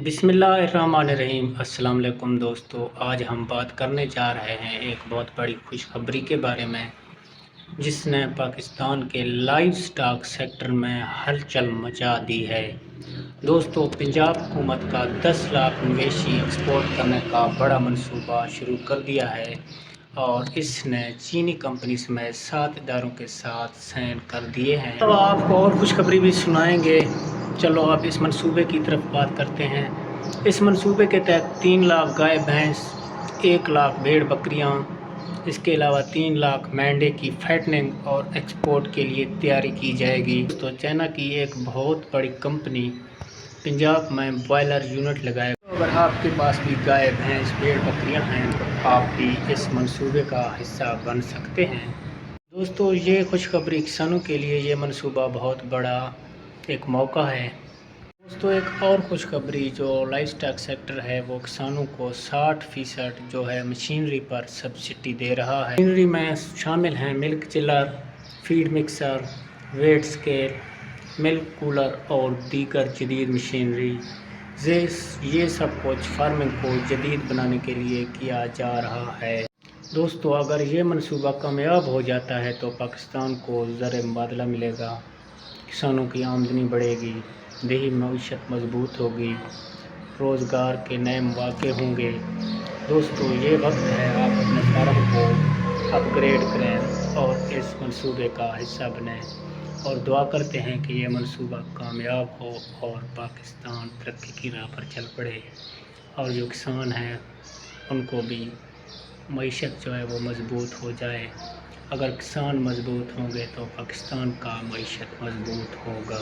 बिस्मिल्लाहिर्रहमानिर्रहीम। अस्सलाम वालेकुम दोस्तों, आज हम बात करने जा रहे हैं एक बहुत बड़ी खुशखबरी के बारे में जिसने पाकिस्तान के लाइव स्टॉक सेक्टर में हलचल मचा दी है। दोस्तों, पंजाब हुकूमत का 10 लाख मवेशी एक्सपोर्ट करने का बड़ा मंसूबा शुरू कर दिया है और इसने चीनी कंपनी समेत 7 इदारों के साथ साइन कर दिए हैं। तो आपको और खुशखबरी भी सुनाएंगे। चलो अब इस मंसूबे की तरफ बात करते हैं। इस मंसूबे के तहत 3 लाख गाय भैंस, 1 लाख भेड़ बकरियां, इसके अलावा 3 लाख मेंढे की फैटनिंग और एक्सपोर्ट के लिए तैयारी की जाएगी। तो चाइना की एक बहुत बड़ी कंपनी पंजाब में बॉयलर यूनिट लगाएगा। अगर आपके पास भी गाय भैंस भेड़ बकरियां हैं तो आप भी इस मंसूबे का हिस्सा बन सकते हैं। दोस्तों, ये खुशखबरी किसानों के लिए ये मंसूबा बहुत बड़ा एक मौका है। दोस्तों, एक और खुशखबरी जो लाइव स्टॉक सेक्टर है वो किसानों को 60% जो है मशीनरी पर सब्सिडी दे रहा है। मशीनरी में शामिल हैं milk chiller, feed mixer, weight scale, milk cooler और दीगर जदीद मशीनरी। ये सब कुछ फार्मिंग को जदीद बनाने के लिए किया जा रहा है। दोस्तों, अगर ये मंसूबा कामयाब हो जाता है तो पाकिस्तान को ज़र मुबादला मिलेगा, किसानों की आमदनी बढ़ेगी, देही मईशत मजबूत होगी, रोज़गार के नए मौके होंगे। दोस्तों, ये वक्त है आप अपने फार्म को अपग्रेड करें और इस मंसूबे का हिस्सा बनें और दुआ करते हैं कि ये मंसूबा कामयाब हो और पाकिस्तान तरक्की की राह पर चल पड़े और जो किसान हैं उनको भी मईशत जो है वो मजबूत हो जाए। अगर किसान मजबूत होंगे तो पाकिस्तान का मईशत मजबूत होगा।